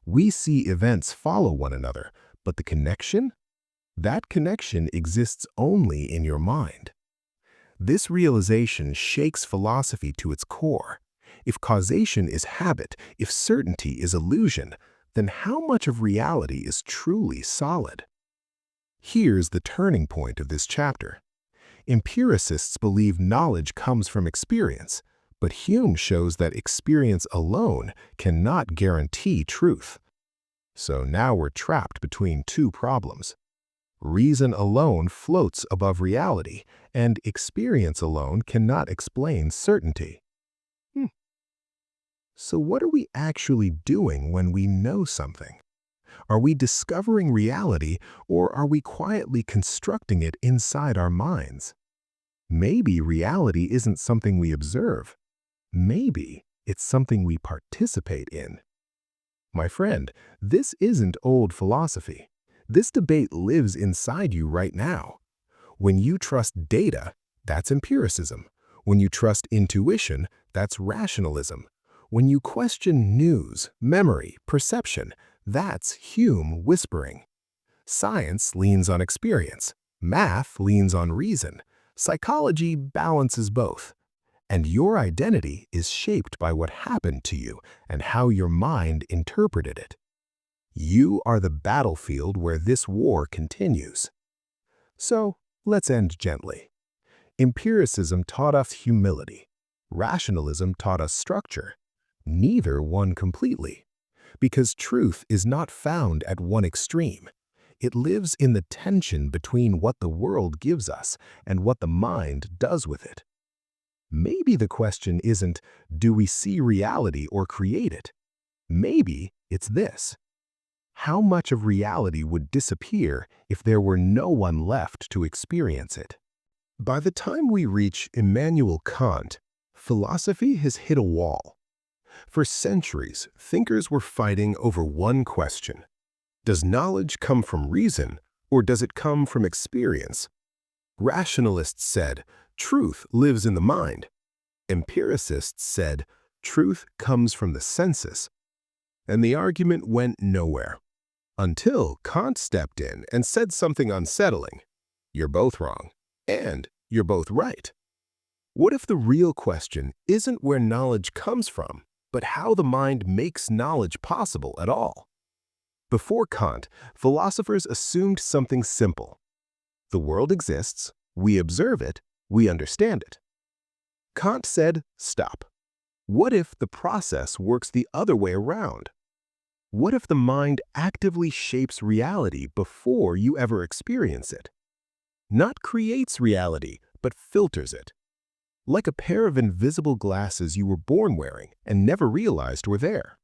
Speaker 1: We see events follow one another, but the connection? That connection exists only in your mind. This realization shakes philosophy to its core. If causation is habit, if certainty is illusion, then how much of reality is truly solid? Here's the turning point of this chapter. Empiricists believe knowledge comes from experience, but Hume shows that experience alone cannot guarantee truth. So now we're trapped between two problems. Reason alone floats above reality, and experience alone cannot explain certainty. So what are we actually doing when we know something? Are we discovering reality, or are we quietly constructing it inside our minds? Maybe reality isn't something we observe. Maybe it's something we participate in. My friend, this isn't old philosophy. This debate lives inside you right now. When you trust data, that's empiricism. When you trust intuition, that's rationalism. When you question news, memory, perception, that's Hume whispering. Science leans on experience. Math leans on reason. Psychology balances both. And your identity is shaped by what happened to you and how your mind interpreted it. You are the battlefield where this war continues. So, let's end gently. Empiricism taught us humility. Rationalism taught us structure. Neither won completely. Because truth is not found at one extreme. It lives in the tension between what the world gives us and what the mind does with it. Maybe the question isn't, do we see reality or create it? Maybe it's this. How much of reality would disappear if there were no one left to experience it? By the time we reach Immanuel Kant, philosophy has hit a wall. For centuries, thinkers were fighting over one question. Does knowledge come from reason, or does it come from experience? Rationalists said, truth lives in the mind. Empiricists said, truth comes from the senses. And the argument went nowhere. Until Kant stepped in and said something unsettling. You're both wrong, and you're both right. What if the real question isn't where knowledge comes from, but how the mind makes knowledge possible at all? Before Kant, philosophers assumed something simple. The world exists, we observe it, we understand it. Kant said, stop. What if the process works the other way around? What if the mind actively shapes reality before you ever experience it? Not creates reality, but filters it. Like a pair of invisible glasses you were born wearing and never realized were there.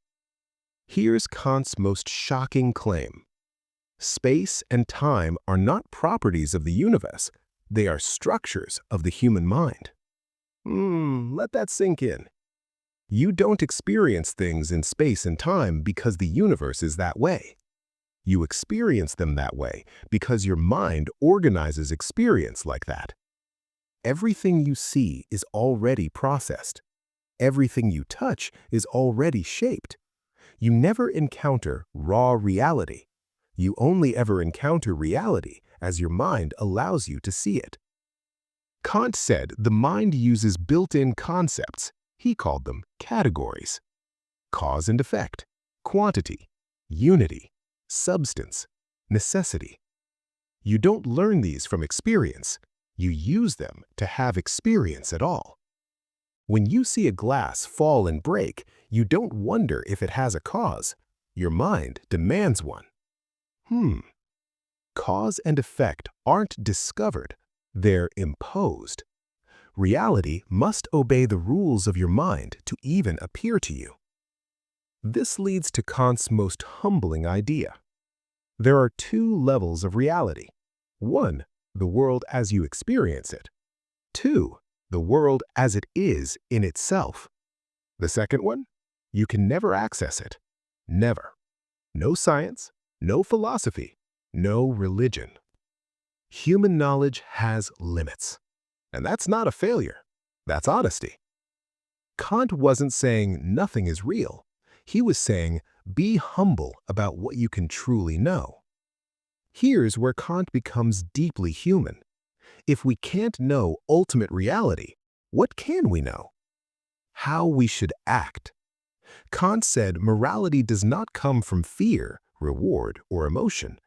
Speaker 1: Here's Kant's most shocking claim. Space and time are not properties of the universe, they are structures of the human mind. Let that sink in. You don't experience things in space and time because the universe is that way. You experience them that way because your mind organizes experience like that. Everything you see is already processed. Everything you touch is already shaped. You never encounter raw reality. You only ever encounter reality as your mind allows you to see it. Kant said the mind uses built-in concepts. He called them categories. Cause and effect, quantity, unity, substance, necessity. You don't learn these from experience. You use them to have experience at all. When you see a glass fall and break, you don't wonder if it has a cause. Your mind demands one. Cause and effect aren't discovered, they're imposed. Reality must obey the rules of your mind to even appear to you. This leads to Kant's most humbling idea. There are two levels of reality. 1, the world as you experience it. 2, the world as it is in itself. The second one, you can never access it. Never. No science, no philosophy, no religion. Human knowledge has limits. And that's not a failure. That's honesty. Kant wasn't saying nothing is real. He was saying, be humble about what you can truly know. Here's where Kant becomes deeply human. If we can't know ultimate reality, what can we know? How we should act. Kant said morality does not come from fear, reward, or emotion.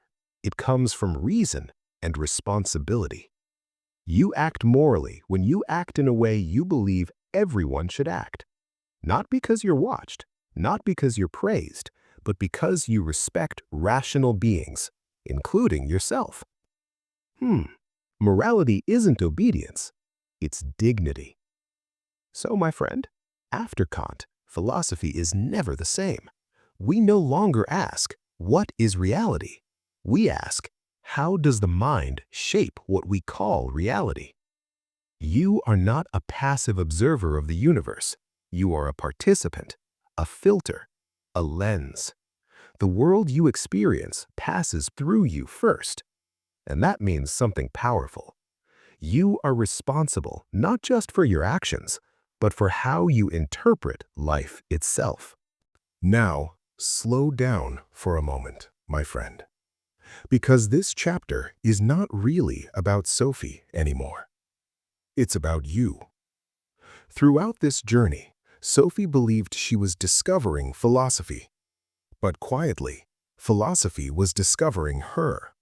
Speaker 1: It comes from reason and responsibility. You act morally when you act in a way you believe everyone should act. Not because you're watched, not because you're praised, but because you respect rational beings, including yourself. Morality isn't obedience, it's dignity. So, my friend, after Kant, philosophy is never the same. We no longer ask, what is reality? We ask, how does the mind shape what we call reality? You are not a passive observer of the universe. You are a participant, a filter, a lens. The world you experience passes through you first. And that means something powerful. You are responsible not just for your actions, but for how you interpret life itself. Now, slow down for a moment, my friend. Because this chapter is not really about Sophie anymore. It's about you. Throughout this journey, Sophie believed she was discovering philosophy. But quietly, philosophy was discovering her.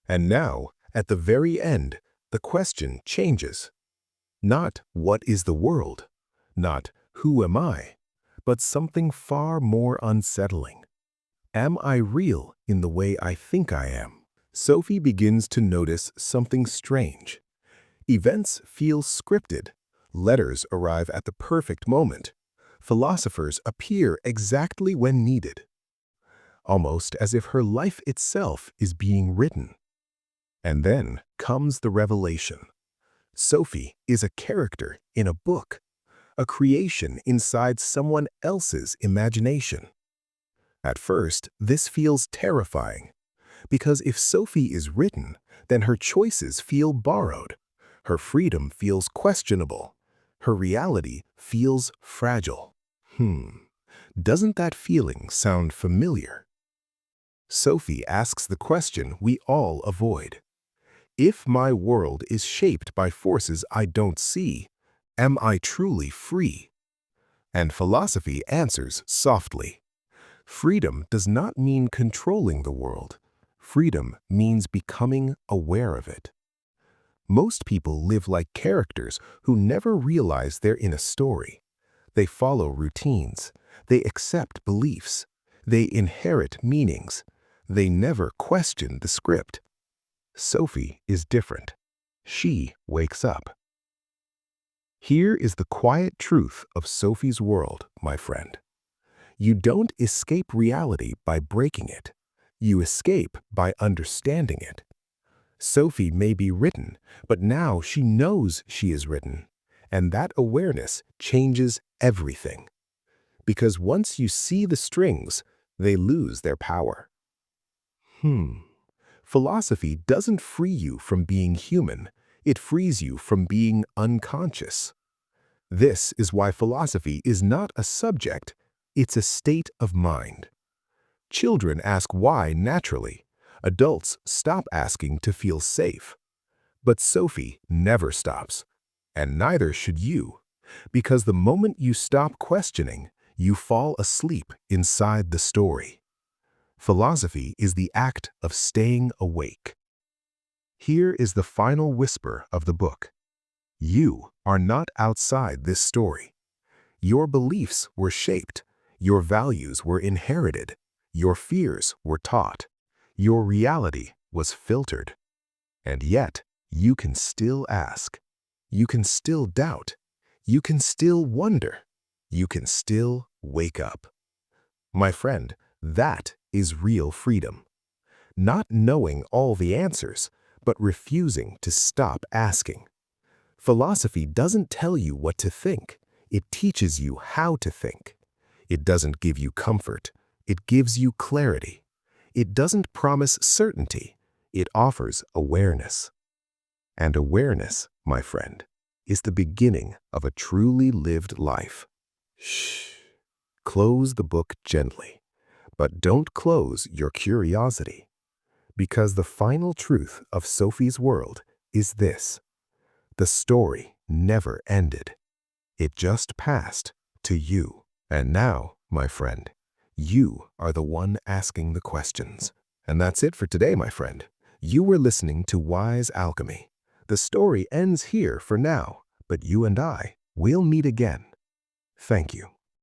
Speaker 1: And now, at the very end, the question changes. Not what is the world, not who am I, but something far more unsettling. Am I real in the way I think I am? Sophie begins to notice something strange. Events feel scripted. Letters arrive at the perfect moment. Philosophers appear exactly when needed. almost as if her life itself is being written. And then comes the revelation. Sophie is a character in a book, a creation inside someone else's imagination. At first, this feels terrifying, because if Sophie is written, then her choices feel borrowed, her freedom feels questionable, her reality feels fragile. Doesn't that feeling sound familiar? Sophie asks the question we all avoid. If my world is shaped by forces I don't see, am I truly free? And philosophy answers softly. Freedom does not mean controlling the world. Freedom means becoming aware of it. Most people live like characters who never realize they're in a story. They follow routines. They accept beliefs. They inherit meanings. They never question the script. Sophie is different. She wakes up. Here is the quiet truth of Sophie's world, my friend. You don't escape reality by breaking it. You escape by understanding it. Sophie may be written, but now she knows she is written. And that awareness changes everything. Because once you see the strings, they lose their power. Philosophy doesn't free you from being human. It frees you from being unconscious. This is why philosophy is not a subject, it's a state of mind. Children ask why naturally. Adults stop asking to feel safe. But Sophie never stops. And neither should you. Because the moment you stop questioning, you fall asleep inside the story. Philosophy is the act of staying awake. Here is the final whisper of the book. You are not outside this story. Your beliefs were shaped. Your values were inherited. Your fears were taught. Your reality was filtered. And yet, you can still ask. You can still doubt. You can still wonder. You can still wake up. My friend, that is real freedom. Not knowing all the answers, but refusing to stop asking. Philosophy doesn't tell you what to think. It teaches you how to think. It doesn't give you comfort. It gives you clarity. It doesn't promise certainty. It offers awareness. And awareness, my friend, is the beginning of a truly lived life. Shh. Close the book gently, but don't close your curiosity. Because the final truth of Sophie's world is this. The story never ended. It just passed to you. And now, my friend, you are the one asking the questions. And that's it for today, my friend. You were listening to Wise Alchemy. The story ends here for now, but you and I will meet again. Thank you.